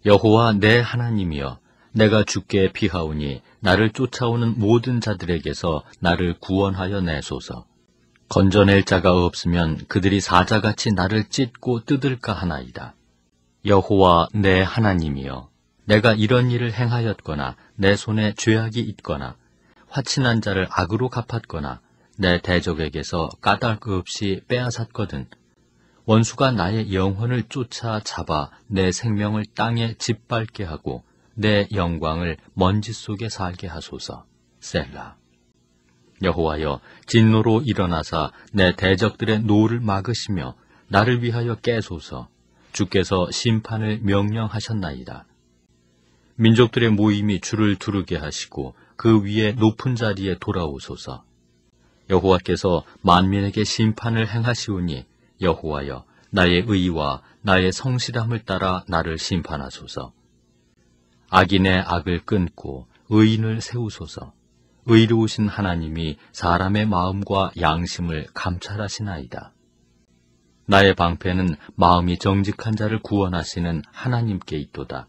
여호와 내 하나님이여, 내가 주께 피하오니 나를 쫓아오는 모든 자들에게서 나를 구원하여 내소서. 건져낼 자가 없으면 그들이 사자같이 나를 찢고 뜯을까 하나이다. 여호와 내 하나님이여, 내가 이런 일을 행하였거나 내 손에 죄악이 있거나 화친한 자를 악으로 갚았거나 내 대적에게서 까닭 없이 빼앗았거든 원수가 나의 영혼을 쫓아 잡아 내 생명을 땅에 짓밟게 하고 내 영광을 먼지 속에 살게 하소서. 셀라. 여호와여, 진노로 일어나사 내 대적들의 노를 막으시며 나를 위하여 깨소서. 주께서 심판을 명령하셨나이다. 민족들의 모임이 주를 두르게 하시고 그 위에 높은 자리에 돌아오소서. 여호와께서 만민에게 심판을 행하시오니 여호와여, 나의 의와 나의 성실함을 따라 나를 심판하소서. 악인의 악을 끊고 의인을 세우소서. 의로우신 하나님이 사람의 마음과 양심을 감찰하시나이다. 나의 방패는 마음이 정직한 자를 구원하시는 하나님께 있도다.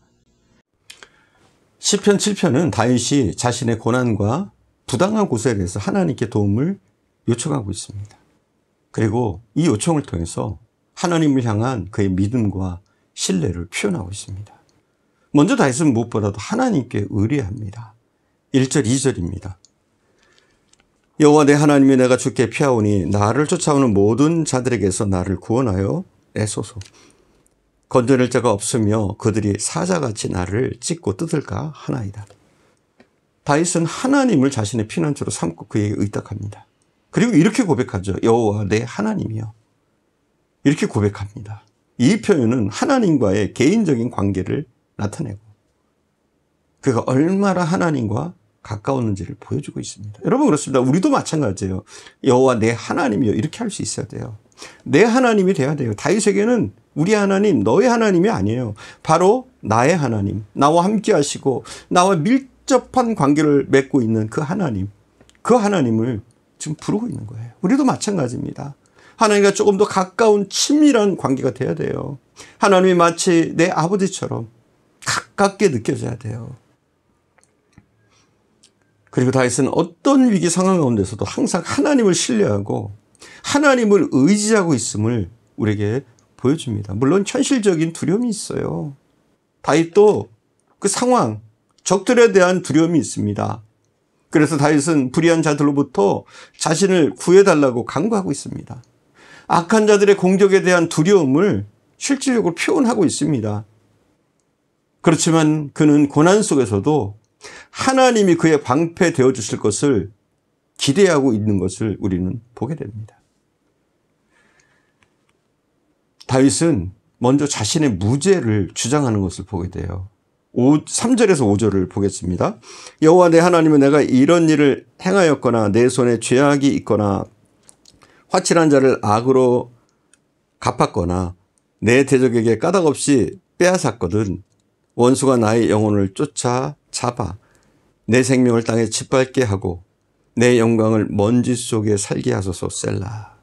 시편 7편은 다윗이 자신의 고난과 부당한 곳에 대해서 하나님께 도움을 요청하고 있습니다. 그리고 이 요청을 통해서 하나님을 향한 그의 믿음과 신뢰를 표현하고 있습니다. 먼저 다윗은 무엇보다도 하나님께 의뢰합니다. 1절, 2절입니다. 여호와 내 하나님이 내가 주께 피하오니 나를 쫓아오는 모든 자들에게서 나를 구원하여 내소서. 건져낼 자가 없으며 그들이 사자같이 나를 찢고 뜯을까 하나이다. 다윗은 하나님을 자신의 피난처로 삼고 그에게 의탁합니다. 그리고 이렇게 고백하죠. 여호와 내 하나님이여. 이렇게 고백합니다. 이 표현은 하나님과의 개인적인 관계를 나타내고 그가 얼마나 하나님과 가까웠는지를 보여주고 있습니다. 여러분 그렇습니다. 우리도 마찬가지예요. 여호와 내 하나님이여 이렇게 할 수 있어야 돼요. 내 하나님이 돼야 돼요. 다윗에게는 우리 하나님, 너의 하나님이 아니에요. 바로 나의 하나님, 나와 함께 하시고 나와 밀접한 관계를 맺고 있는 그 하나님, 그 하나님을 지금 부르고 있는 거예요. 우리도 마찬가지입니다. 하나님과 조금 더 가까운 친밀한 관계가 돼야 돼요. 하나님이 마치 내 아버지처럼 가깝게 느껴져야 돼요. 그리고 다윗은 어떤 위기 상황 가운데서도 항상 하나님을 신뢰하고 하나님을 의지하고 있음을 우리에게 보여줍니다. 물론 현실적인 두려움이 있어요. 다윗도 그 상황, 적들에 대한 두려움이 있습니다. 그래서 다윗은 불의한 자들로부터 자신을 구해달라고 간구하고 있습니다. 악한 자들의 공격에 대한 두려움을 실질적으로 표현하고 있습니다. 그렇지만 그는 고난 속에서도 하나님이 그의 방패 되어 주실 것을 기대하고 있는 것을 우리는 보게 됩니다. 다윗은 먼저 자신의 무죄를 주장하는 것을 보게 돼요. 3절에서 5절을 보겠습니다. 여호와 내 하나님은 내가 이런 일을 행하였거나 내 손에 죄악이 있거나 화칠한 자를 악으로 갚았거나 내 대적에게 까닭 없이 빼앗았거든 원수가 나의 영혼을 쫓아 잡아 내 생명을 땅에 짓밟게 하고 내 영광을 먼지 속에 살게 하소서. 셀라.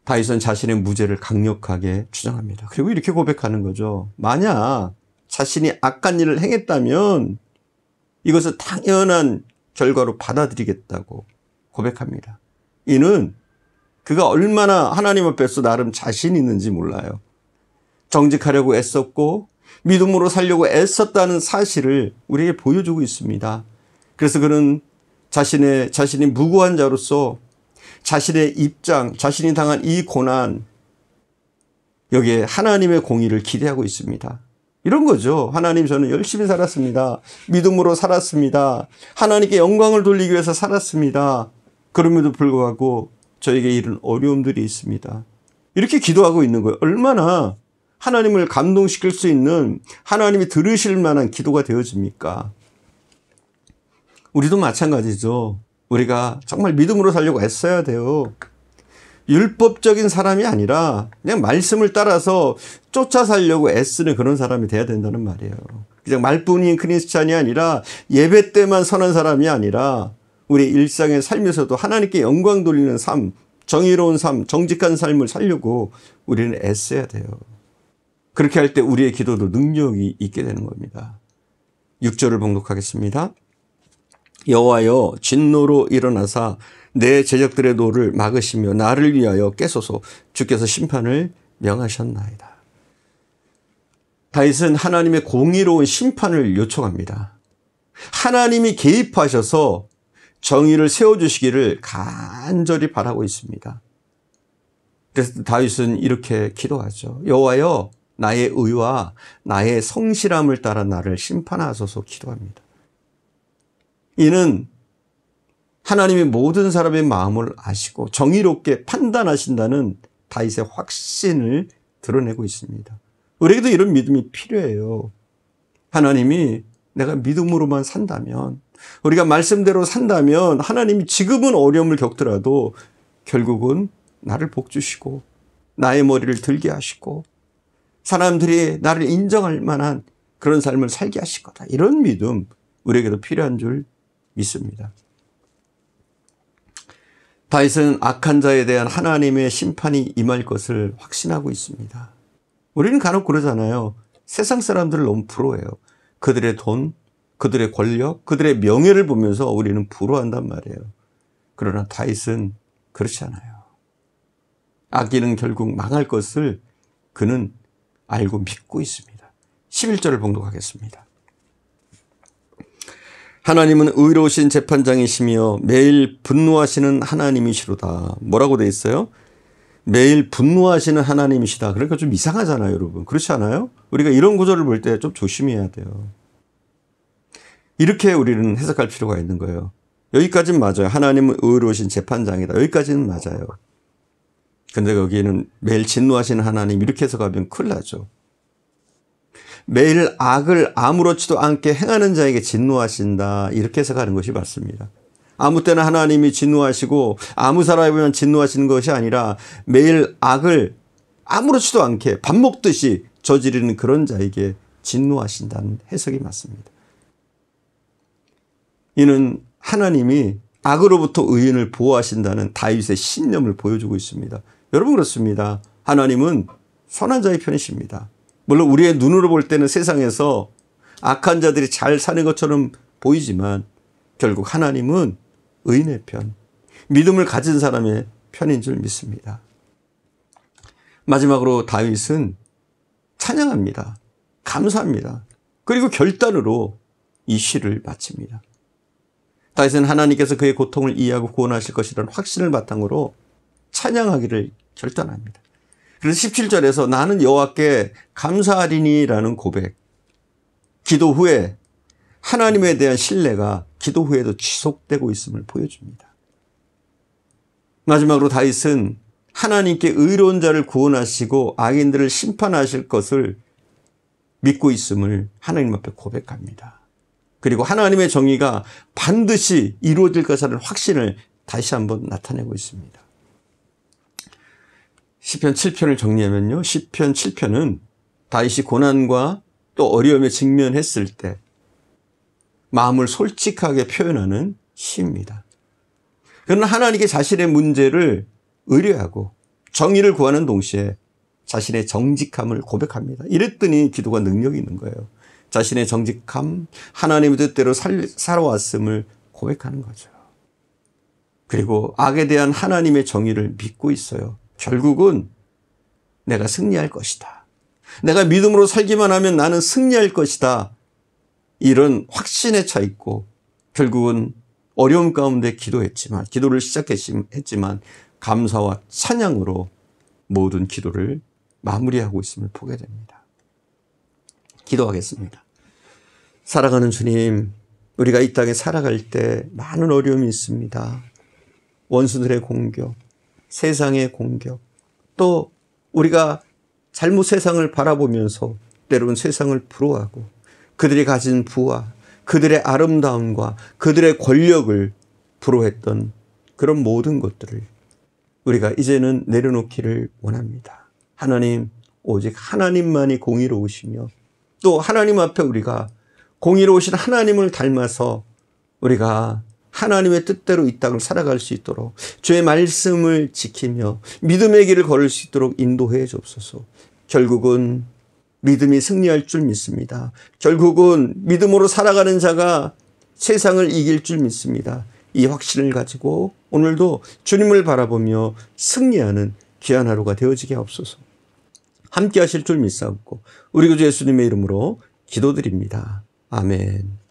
다윗은 자신의 무죄를 강력하게 주장합니다. 그리고 이렇게 고백하는 거죠. 만약 자신이 악한 일을 행했다면 이것을 당연한 결과로 받아들이겠다고 고백합니다. 이는 그가 얼마나 하나님 앞에서 나름 자신 있는지 몰라요. 정직하려고 애썼고 믿음으로 살려고 애썼다는 사실을 우리에게 보여주고 있습니다. 그래서 그는 자신이 무고한 자로서 자신의 입장, 자신이 당한 이 고난, 여기에 하나님의 공의를 기대하고 있습니다. 이런 거죠. 하나님, 저는 열심히 살았습니다. 믿음으로 살았습니다. 하나님께 영광을 돌리기 위해서 살았습니다. 그럼에도 불구하고 저에게 이런 어려움들이 있습니다. 이렇게 기도하고 있는 거예요. 얼마나 하나님을 감동시킬 수 있는, 하나님이 들으실 만한 기도가 되어집니까? 우리도 마찬가지죠. 우리가 정말 믿음으로 살려고 애써야 돼요. 율법적인 사람이 아니라 그냥 말씀을 따라서 쫓아 살려고 애쓰는 그런 사람이 돼야 된다는 말이에요. 그냥 말뿐인 크리스찬이 아니라 예배 때만 선한 사람이 아니라 우리 일상의 삶에서도 하나님께 영광 돌리는 삶, 정의로운 삶, 정직한 삶을 살려고 우리는 애써야 돼요. 그렇게 할 때 우리의 기도도 능력이 있게 되는 겁니다. 6절을 봉독하겠습니다. 여호와여 진노로 일어나사 내 제적들의 노를 막으시며 나를 위하여 깨소서. 주께서 심판을 명하셨나이다. 다윗은 하나님의 공의로운 심판을 요청합니다. 하나님이 개입하셔서 정의를 세워주시기를 간절히 바라고 있습니다. 그래서 다윗은 이렇게 기도하죠. 여호와여 나의 의와 나의 성실함을 따라 나를 심판하소서 기도합니다. 이는 하나님이 모든 사람의 마음을 아시고 정의롭게 판단하신다는 다윗의 확신을 드러내고 있습니다. 우리에게도 이런 믿음이 필요해요. 하나님이 내가 믿음으로만 산다면, 우리가 말씀대로 산다면 하나님이 지금은 어려움을 겪더라도 결국은 나를 복주시고 나의 머리를 들게 하시고 사람들이 나를 인정할 만한 그런 삶을 살게 하실 거다. 이런 믿음 우리에게도 필요한 줄 믿습니다. 다윗은 악한 자에 대한 하나님의 심판이 임할 것을 확신하고 있습니다. 우리는 간혹 그러잖아요. 세상 사람들을 너무 부러워해요. 그들의 돈, 그들의 권력, 그들의 명예를 보면서 우리는 부러워한단 말이에요. 그러나 다윗은 그렇지 않아요. 악인은 결국 망할 것을 그는 알고 믿고 있습니다. 11절을 봉독하겠습니다. 하나님은 의로우신 재판장이시며 매일 분노하시는 하나님이시로다. 뭐라고 돼 있어요? 매일 분노하시는 하나님이시다. 그러니까 좀 이상하잖아요, 여러분. 그렇지 않아요? 우리가 이런 구절을 볼 때 좀 조심해야 돼요. 이렇게 우리는 해석할 필요가 있는 거예요. 여기까지는 맞아요. 하나님은 의로우신 재판장이다. 여기까지는 맞아요. 근데 여기는 매일 진노하시는 하나님 이렇게 해석하면 큰일 나죠. 매일 악을 아무렇지도 않게 행하는 자에게 진노하신다. 이렇게 해석하는 것이 맞습니다. 아무 때나 하나님이 진노하시고 아무 사람이면 진노하시는 것이 아니라 매일 악을 아무렇지도 않게 밥 먹듯이 저지르는 그런 자에게 진노하신다는 해석이 맞습니다. 이는 하나님이 악으로부터 의인을 보호하신다는 다윗의 신념을 보여주고 있습니다. 여러분 그렇습니다. 하나님은 선한 자의 편이십니다. 물론 우리의 눈으로 볼 때는 세상에서 악한 자들이 잘 사는 것처럼 보이지만 결국 하나님은 의인의 편, 믿음을 가진 사람의 편인 줄 믿습니다. 마지막으로 다윗은 찬양합니다. 감사합니다. 그리고 결단으로 이 시를 마칩니다. 다윗은 하나님께서 그의 고통을 이해하고 구원하실 것이라는 확신을 바탕으로 찬양하기를 결단합니다. 그래서 17절에서 나는 여호와께 감사하리니라는 고백, 기도 후에 하나님에 대한 신뢰가 기도 후에도 지속되고 있음을 보여줍니다. 마지막으로 다윗은 하나님께 의로운 자를 구원하시고 악인들을 심판하실 것을 믿고 있음을 하나님 앞에 고백합니다. 그리고 하나님의 정의가 반드시 이루어질 것이라는 확신을 다시 한번 나타내고 있습니다. 시편 7편을 정리하면요. 시편 7편은 다윗이 고난과 또 어려움에 직면했을 때 마음을 솔직하게 표현하는 시입니다. 그는 하나님께 자신의 문제를 의뢰하고 정의를 구하는 동시에 자신의 정직함을 고백합니다. 이랬더니 기도가 능력이 있는 거예요. 자신의 정직함, 하나님의 뜻대로 살아왔음을 고백하는 거죠. 그리고 악에 대한 하나님의 정의를 믿고 있어요. 결국은 내가 승리할 것이다. 내가 믿음으로 살기만 하면 나는 승리할 것이다. 이런 확신에 차 있고 결국은 어려움 가운데 기도를 시작했지만 감사와 찬양으로 모든 기도를 마무리하고 있음을 보게 됩니다. 기도하겠습니다. 사랑하는 주님, 우리가 이 땅에 살아갈 때 많은 어려움이 있습니다. 원수들의 공격, 세상의 공격, 또 우리가 잘못 세상을 바라보면서 때로는 세상을 부러워하고 그들이 가진 부와 그들의 아름다움과 그들의 권력을 부러워했던 그런 모든 것들을 우리가 이제는 내려놓기를 원합니다. 하나님, 오직 하나님만이 공의로우시며 또 하나님 앞에 우리가 공의로우신 하나님을 닮아서 우리가 하나님의 뜻대로 이 땅을 살아갈 수 있도록 주의 말씀을 지키며 믿음의 길을 걸을 수 있도록 인도해 주옵소서. 결국은 믿음이 승리할 줄 믿습니다. 결국은 믿음으로 살아가는 자가 세상을 이길 줄 믿습니다. 이 확신을 가지고 오늘도 주님을 바라보며 승리하는 귀한 하루가 되어지게 하옵소서. 함께 하실 줄 믿사옵고 우리 구주 예수님의 이름으로 기도드립니다. 아멘.